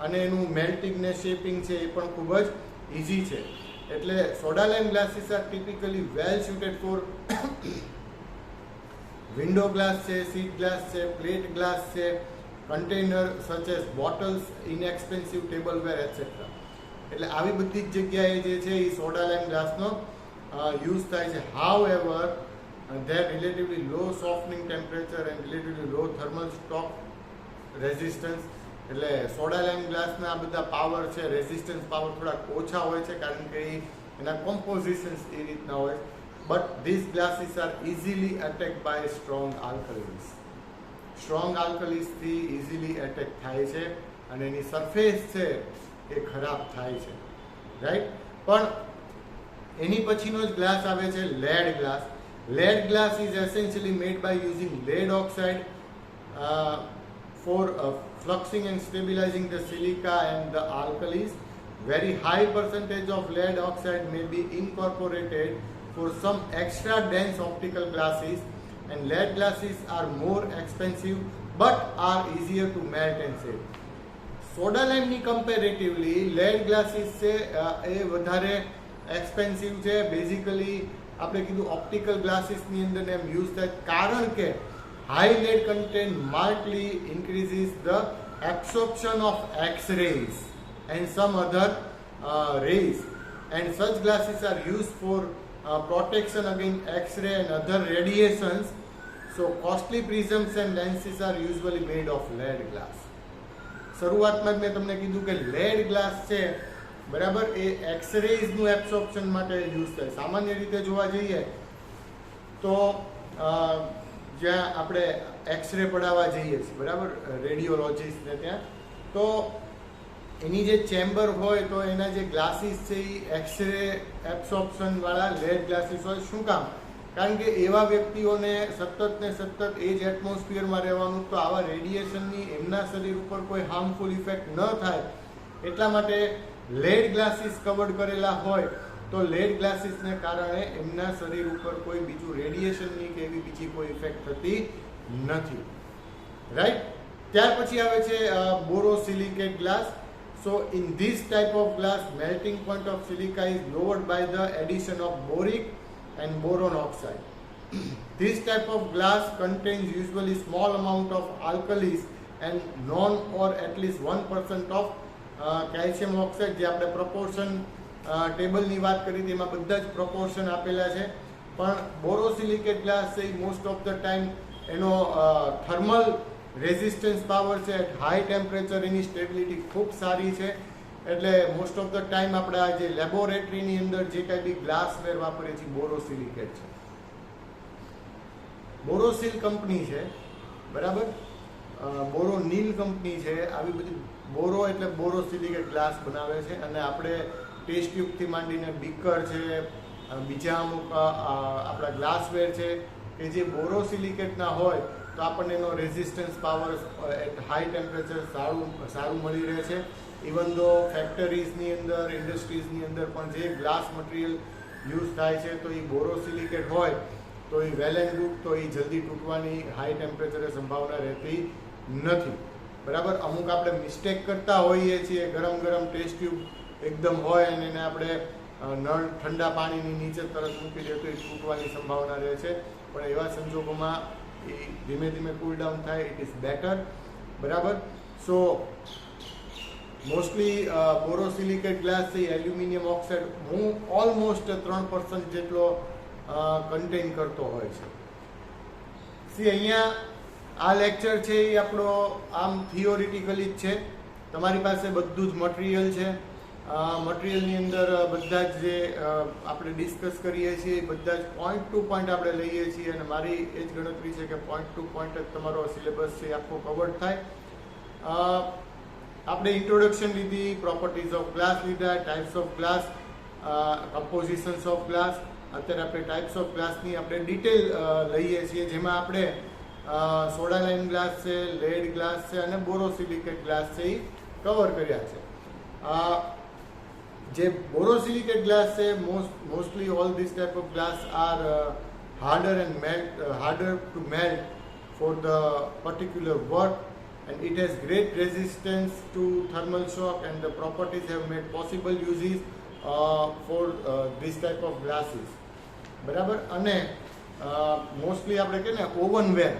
અને એનું મેલ્ટિંગ ને શેપિંગ છે એ પણ ખૂબ જ ઇઝી છે. એટલે soda lime glasses are typically well suited for window glass છે, સીટ ગ્લાસ છે, પ્લેટ ગ્લાસ છે, container such as bottles, inexpensive tableware etcetera. એટલે આવી બધી જ જગ્યાએ જે છે એ સોડા લાઈમ ગ્લાસનો યુઝ થાય છે. However their relatively low softening temperature and relatively low thermal shock resistance. એટલે સોડા લાઈમ ગ્લાસના આ બધા પાવર છે, રેઝિસ્ટન્સ પાવર થોડાક ઓછા હોય છે, કારણ કે એના કોમ્પોઝિશન્સ એ રીતના હોય. But this glasses are easily attack by strong alkalies. સ્ટ્રોંગ આલ્કલીઝથી ઇઝીલી એટેક થાય છે અને એની સરફેસ છે એ ખરાબ થાય છે, રાઈટ. પણ એની પછીનો જ ગ્લાસ આવે છે lead glass. Lead glass is essentially made by using lead oxide for fluxing and stabilizing the silica and the alkalis. Very high percentage of lead oxide may be incorporated for some extra dense optical glasses, and lead glasses are more expensive but are easier to melt and shape. Soda લાઇમની comparatively lead glasses છે એ વધારે expensive છે. Basically આપણે કીધું optical ગ્લાસીસની અંદર એમ use થાય કારણ કે high lead content markedly increases the absorption of X-rays and some other rays, and such glasses are used for protection against X-ray and other radiations. So costly prisms and lenses are usually made of lead glass. શરૂઆતમાં જ મેં તમને કીધું કે lead glass છે બરાબર એ એક્સરેઝનું absorption માટે use થાય. સામાન્ય રીતે જોવા જઈએ તો જ્યાં આપણે એક્સરે પડાવવા જઈએ છીએ બરાબર રેડિયોલોજીસ્ટને ત્યાં, તો એની જે ચેમ્બર હોય તો એના જે ગ્લાસીસ છે એ એક્સરે એબ્સોર્પ્શન વાળા લેડ ગ્લાસીસ હોય. શું કામ? કારણ કે એવા વ્યક્તિઓને સતત ને સતત એ જ એટમોસ્ફિયરમાં રહેવાનું, તો આવા રેડિયેશનની એમના શરીર ઉપર કોઈ હાર્મફુલ ઇફેક્ટ ન થાય એટલા માટે લેડ ગ્લાસીસ કવર્ડ કરેલા હોય તો લેડ ગ્લાસીસને કારણે એમના શરીર ઉપર કોઈ બીજું રેડિયેશનની કે એવી બીજી કોઈ ઇફેક્ટ થતી નથી. રાઈટ. ત્યાર પછી આવે છે borosilicate glass. So in this type of glass melting point of silica is lowered by the addition of boric and boron oxide. This type of glass contains usually small amount of alkalis and none or at least 1% of calcium oxide. જે આપણે proportion ટેબલની વાત કરી હતી એમાં બધા જ proportion આપેલા છે, પણ બોરોસિલિકેટ ગ્લાસ છે મોસ્ટ ઓફ ધ ટાઈમ એનો થર્મલ રેઝિસ્ટન્સ પાવર છે એટ હાઈ ટેમ્પરેચર, એની સ્ટેબિલિટી ખૂબ સારી છે. એટલે મોસ્ટ ઓફ ધ ટાઈમ આપણે આ જે લેબોરેટરીની અંદર જે કાંઈ બી ગ્લાસવેર વાપરીએ છીએ બોરોસિલિકેટ છે. બોરોસિલ કંપની છે બરાબર, બોરોનિલ કંપની છે, આવી બધી બોરો એટલે બોરોસિલિકેટ ગ્લાસ બનાવે છે. અને આપણે ટેસ્ટ ટ્યુબથી માંડીને બીકર છે, બીજા અમુક આપણા ગ્લાસવેર છે કે જે બોરોસિલિકેટના હોય તો આપણને એનો resistance power at high temperature સારું મળી રહે છે. ઇવન ધો ફેક્ટરીઝની અંદર, ઇન્ડસ્ટ્રીઝની અંદર પણ જે ગ્લાસ મટીરિયલ યુઝ થાય છે તો એ બોરોસિલિકેટ હોય તો એ વેલ એન્ડ ગુડ, તો એ જલ્દી તૂટવાની હાઈ ટેમ્પરેચરે સંભાવના રહેતી નથી બરાબર. અમુક આપણે મિસ્ટેક કરતા હોઈએ છીએ, ગરમ ગરમ ટેસ્ટ ટ્યુબ એકદમ હોય અને એને આપણે નળ ઠંડા પાણીની નીચે તરત મૂકી દે તો એ તૂટવાની સંભાવના રહે છે. પણ એવા સંજોગોમાં એ ધીમે ધીમે કૂલ ડાઉન થાય, ઇટ ઇઝ બેટર બરાબર. સો મોસ્ટલી બોરોસિલિકેટ ગ્લાસ છે એલ્યુમિનિયમ ઓક્સાઇડ હું ઓલમોસ્ટ 3% જેટલો કન્ટેન કરતો હોય છે. સી અહીંયા આ લેક્ચર છે એ આપણો આમ થિયોરિટિકલી જ છે. તમારી પાસે બધું જ મટીરિયલ છે. મટીરિયલની અંદર બધા જ જે આપણે ડિસ્કસ કરીએ છીએ બધા જ પોઈન્ટ ટુ પોઈન્ટ આપણે લઈએ છીએ અને મારી એ જ ગણતરી છે કે પોઈન્ટ ટુ પોઈન્ટ જ તમારો સિલેબસ છે આખો કવર્ડ થાય. આપણે ઇન્ટ્રોડક્શન લીધી, પ્રોપર્ટીઝ ઓફ ગ્લાસ લીધા, types of glass, compositions of glass. અત્યારે આપણે ટાઈપ્સ ઓફ ગ્લાસની આપણે ડિટેલ લઈએ છીએ, જેમાં આપણે સોડા લાઇમ ગ્લાસ છે, લેડ ગ્લાસ છે અને બોરોસિલિકેટ ગ્લાસ છે એ કવર કર્યા છે. જે બોરોસિલિકેટ ગ્લાસ છે mostly all this type of glass are harder to melt for the particular work, and it has great resistance to thermal shock, and the properties have made possible uses for this type of glasses બરાબર. અને mostly આપણે કહે ને ઓવનવેર,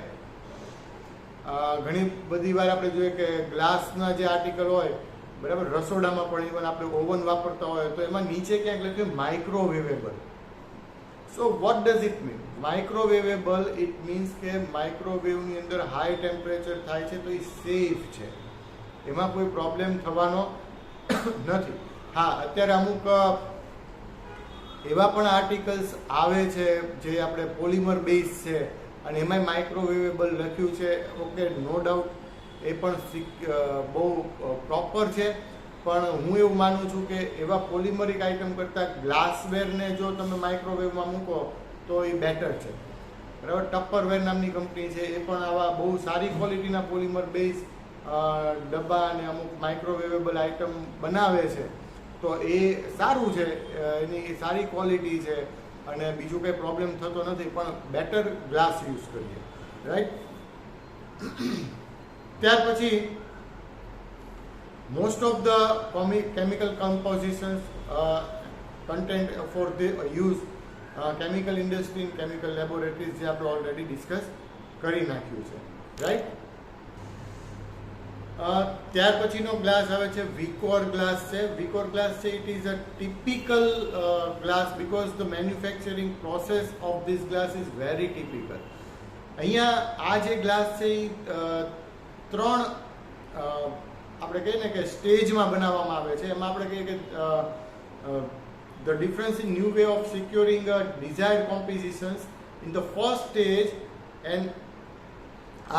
ઘણી બધી વાર આપણે જોઈએ કે ગ્લાસના જે આર્ટિકલ હોય બરાબર, રસોડામાં પણ ઇવન આપણે ઓવન વાપરતા હોય તો એમાં નીચે ક્યાંક લખ્યું microwaveable. So what does it mean microwaveable? It means કે માઇક્રોવેવની અંદર હાઈ ટેમ્પરેચર થાય છે તો એ સેફ છે, એમાં કોઈ પ્રોબ્લેમ થવાનો નથી. હા, અત્યારે અમુક એવા પણ આર્ટિકલ્સ આવે છે જે આપણે પોલિમર બેઝ છે અને એમાંય માઇક્રોવેવેબલ લખ્યું છે. ઓકે, નો ડાઉટ એ પણ બહુ પ્રોપર છે, પણ હું એવું માનું છું કે એવા પોલિમરિક આઇટમ કરતાં ગ્લાસવેરને જો તમે માઇક્રોવેવમાં મૂકો તો એ બેટર છે બરાબર. ટપ્પરવેર નામની કંપની છે, એ પણ આવા બહુ સારી ક્વોલિટીના પોલિમર બેઝ ડબ્બા અને અમુક માઇક્રોવેવેબલ આઇટમ બનાવે છે. તો એ સારું છે, એની સારી ક્વોલિટી છે અને બીજું કંઈ પ્રોબ્લેમ થતો નથી, પણ બેટર ગ્લાસ યુઝ કરીએ રાઈટ. ત્યાર પછી most of the chemical compositions content for the use chemical industry and chemical laboratories જે આપણે ઓલરેડી ડિસ્કસ કરી નાખ્યું છે, રાઈટ. ત્યાર પછીનો ગ્લાસ આવે છે વિકોર ગ્લાસ છે. વિકોર ગ્લાસ છે it is a typical glass because the manufacturing process of this glass is very typical. અહીંયા આ જે ગ્લાસ છે એ ત્રણ આપણે કહીએ ને કે સ્ટેજમાં બનાવવામાં આવે છે. એમાં આપણે કહીએ કે the difference in new way of securing a desired compositions. In the first stage, an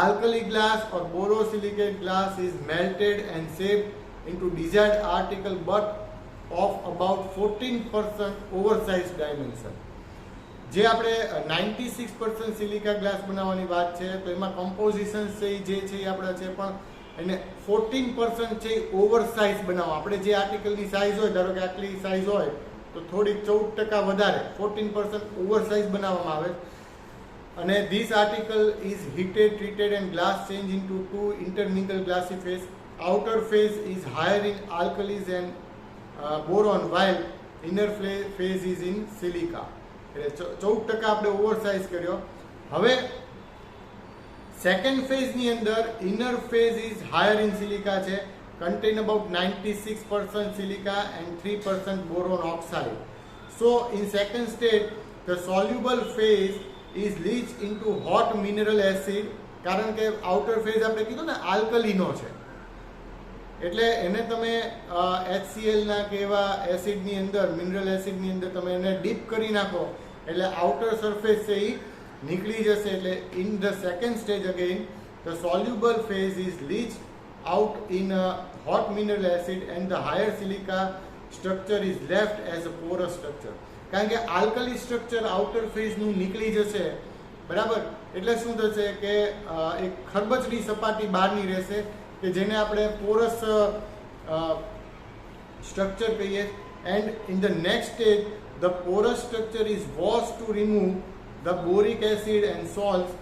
alkali glass or borosilicate glass is melted and shaped into desired article but of about 14% oversized dimension. જે આપણે 96% silica glass બનાવવાની વાત છે તો એમાં composition છે જે છે એ આપણે છે પણ એને 14% છે ઓવરસાઇઝ બનાવો. આપણે જે આર્ટિકલની સાઇઝ હોય, ધારો કે આટલી સાઇઝ હોય તો થોડીક 14% વધારે 14% ઓવરસાઇઝ બનાવવામાં આવે. અને this article is heated, treated and glass change into to intermingle glassy phase. Outer phase is higher in alkalies and boron while inner phase is in silica. એટલે 14% આપણે ઓવરસાઇઝ કર્યો. હવે સેકન્ડ ફેઝની અંદર inner phase is higher in silica છે, contain about 96% silica and 3% boron oxide. So in second stage the soluble phase is leached into hot mineral acid. કારણ કે outer phase આપણે કીધું ને આલ્કલીનો છે એટલે એને તમે HCl ના કે એવા એસિડની અંદર, મિનરલ એસિડની અંદર તમે એને ડીપ કરી નાખો એટલે આઉટર સરફેસ છે એ નીકળી જશે. એટલે in the second stage again the soluble phase is leached out in a hot mineral acid and the higher silica structure is left as a porous structure. કારણ કે આલ્કલી સ્ટ્રક્ચર આઉટર ફેઝનું નીકળી જશે, બરાબર. એટલે શું થશે કે એક ખરબચડી સપાટી બહારની રહેશે કે જેને આપણે પોરસ સ્ટ્રક્ચર કહીએ. And in the next stage the porous structure is wash to remove the boric acid and salts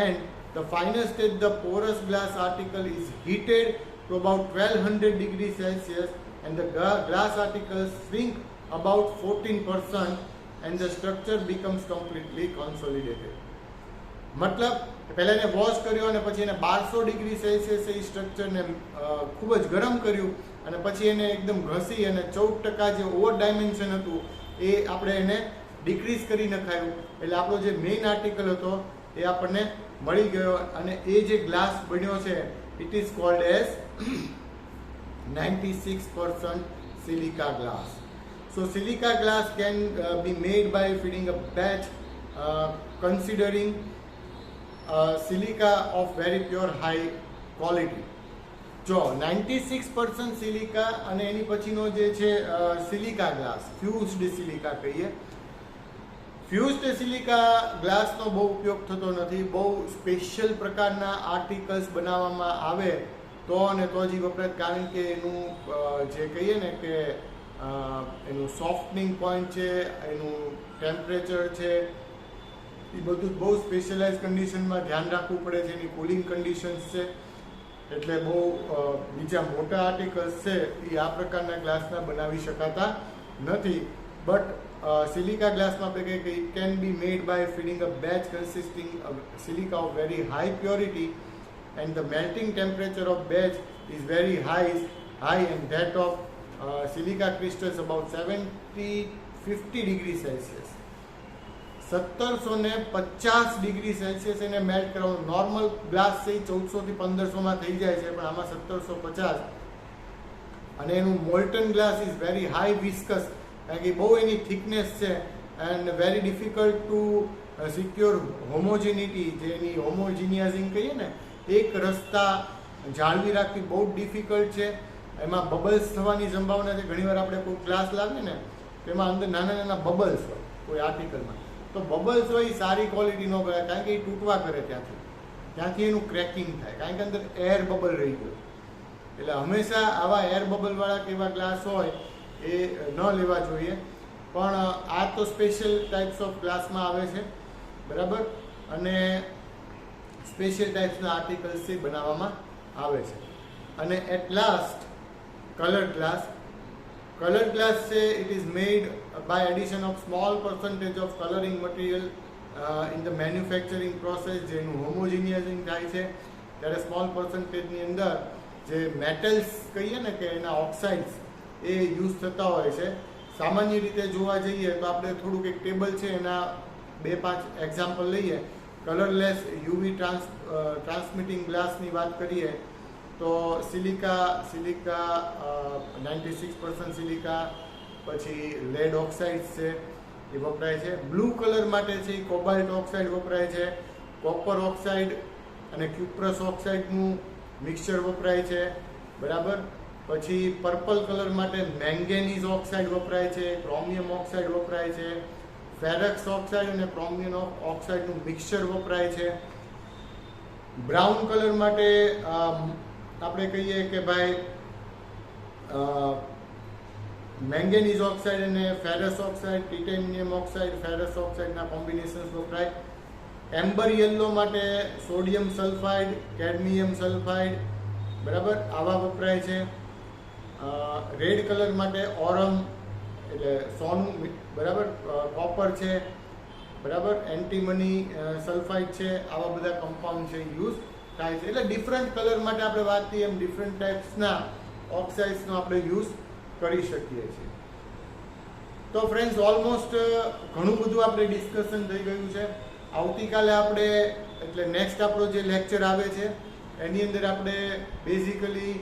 and the final stage the porous glass article is heated to about 1200 degrees Celsius and the glass articles shrink about 14% and the structure becomes completely consolidated. મતલબ પહેલા એને wash કર્યો અને પછી એને 1200 degree Celsius એ સ્ટ્રક્ચરને ખૂબ જ ગરમ કર્યું અને પછી એને એકદમ ઘસી અને 14% જે ઓવર ડાયમેન્શન હતું એ આપણે એને ડિક્રીઝ કરી નખાયું. એટલે આપણો જે મેઇન આર્ટિકલ હતો એ આપણને મળી ગયો અને એ જે ગ્લાસ બન્યો છે it is called as 96% silica glass. So silica glass can be made by feeding a batch considering silica of very pure high quality. જો 96% સિલિકા અને એની પછીનો જે છે સિલિકા ગ્લાસ, ફ્યુઝડ સિલિકા કહીએ. ફ્યુઝડ સિલિકા ગ્લાસનો બહુ ઉપયોગ થતો નથી. બહુ સ્પેશિયલ પ્રકારના આર્ટિકલ્સ બનાવવામાં આવે તો અને તો જ વપરાય. કારણ કે એનું જે કહીએ ને કે એનું સોફ્ટનિંગ પોઈન્ટ છે, એનું ટેમ્પરેચર છે, એ બધું બહુ સ્પેશિયલાઇઝ કન્ડિશનમાં ધ્યાન રાખવું પડે છે. એની કુલિંગ કન્ડિશન્સ છે એટલે બહુ બીજા મોટા આર્ટિકલ્સ છે એ આ પ્રકારના ગ્લાસના બનાવી શકાતા નથી. બટ સિલિકા ગ્લાસમાં આપણે કહીએ કે it can be made by feeding a batch consisting of silica of very high purity and the melting temperature of batch is very high and that of silica crystals about 50 degree Celsius. 1750 degree Celsius એને melt કરવાનું. Normal glass છે 1400 થી 1500માં થઈ જાય છે પણ આમાં 1750. અને એનું molten glass is very high viscous કારણ કે બહુ એની થિકનેસ છે and very difficult to secure homogeneity. જે એની હોમોજિનિયાઝિંગ કહીએ ને એક રસ્તા જાળવી રાખવી બહુ ડિફિકલ્ટ છે. એમાં બબલ્સ થવાની સંભાવના છે. ઘણીવાર આપણે કોઈ ગ્લાસ લાવીએ ને તો એમાં અંદર નાના નાના બબલ્સ હોય કોઈ આર્ટિકલમાં, તો બબલ્સ હોય એ સારી ક્વોલિટી ન કરાય કારણ કે એ તૂટવા કરે ત્યાંથી એનું ક્રેકિંગ થાય કારણ કે અંદર એર બબલ રહી ગયો. એટલે હંમેશા આવા એર બબલવાળા કેવા ગ્લાસ હોય એ ન લેવા જોઈએ. પણ આ તો સ્પેશિયલ ટાઈપ્સ ઓફ ગ્લાસમાં આવે છે, બરાબર. અને સ્પેશિયલ ટાઈપ્સના આર્ટિકલ્સથી બનાવવામાં આવે છે. અને at last colour glass. Colour glass છે it is made by addition of small percentage of colouring material in the manufacturing process. જેનું હોમોજીનિયઝિંગ થાય છે ત્યારે સ્મોલ પર્સન્ટેજની અંદર જે મેટલ્સ કહીએ ને કે એના ઓક્સાઇડ્સ એ યુઝ થતા હોય છે. સામાન્ય રીતે જોવા જઈએ તો આપણે થોડુંક એક ટેબલ છે એના 2-5 એક્ઝામ્પલ લઈએ. કલરલેસ યુવી ટ્રાન્સમિટિંગ ગ્લાસની વાત કરીએ તો સિલિકા 96% સિલિકા, પછી લેડ ઓક્સાઇડ છે એ વપરાય છે. બ્લુ કલર માટે છે એ કોબાલ્ટ ઓક્સાઇડ વપરાય છે. કોપર ઓક્સાઇડ અને ક્યુપ્રસ ઓક્સાઇડનું મિક્સચર વપરાય છે, બરાબર. પછી પર્પલ કલર માટે મેંગેનીઝ ઓક્સાઇડ વપરાય છે, ક્રોમિયમ ઓક્સાઇડ વપરાય છે, ફેરક્સ ઓક્સાઇડ અને ક્રોમિયમ ઓક્સાઇડનું મિક્સચર વપરાય છે. બ્રાઉન કલર માટે આપણે કહીએ કે ભાઈ મેંગેનીઝ ઓક્સાઇડ અને ferrous oxide, titanium oxide, ferrous ઓક્સાઇડના કોમ્બિનેશન્સ વપરાય. એમ્બર યલો માટે સોડિયમ સલ્ફાઇડ, કેડમિયમ સલ્ફાઇડ, બરાબર, આવા વપરાય છે. રેડ કલર માટે ઓરમ એટલે સોનું, બરાબર, કોપર છે, બરાબર, એન્ટીમની સલ્ફાઇડ છે, આવા બધા કમ્પાઉન્ડ છે યુઝ થાય છે. એટલે ડિફરન્ટ કલર માટે આપણે વાત કરીએ એમ ડિફરન્ટ ટાઈપ્સના ઓક્સાઇડ્સનો આપણે યુઝ કરી શકીએ છીએ. તો ફ્રેન્ડ્સ ઓલમોસ્ટ ઘણું બધું આપણે ડિસ્કશન થઈ ગયું છે. આવતીકાલે આપણે એટલે નેક્સ્ટ આપણો જે લેક્ચર આવે છે એની અંદર આપણે બેઝિકલી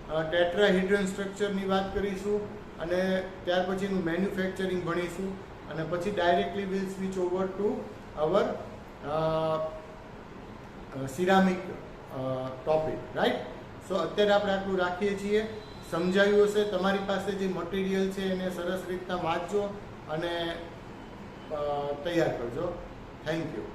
ટેટ્રાહેડ્રન સ્ટ્રક્ચરની વાત કરીશું અને ત્યાર પછીનું મેન્યુફેક્ચરિંગ ભણીશું અને પછી directly will switch over to our ceramic topic, right. So અત્યારે આપણે આટલું રાખીએ છીએ. સમજાયું હશે. તમારી પાસે જે મટીરિયલ છે એને સરસ રીતના વાંચજો અને તૈયાર કરજો. Thank you.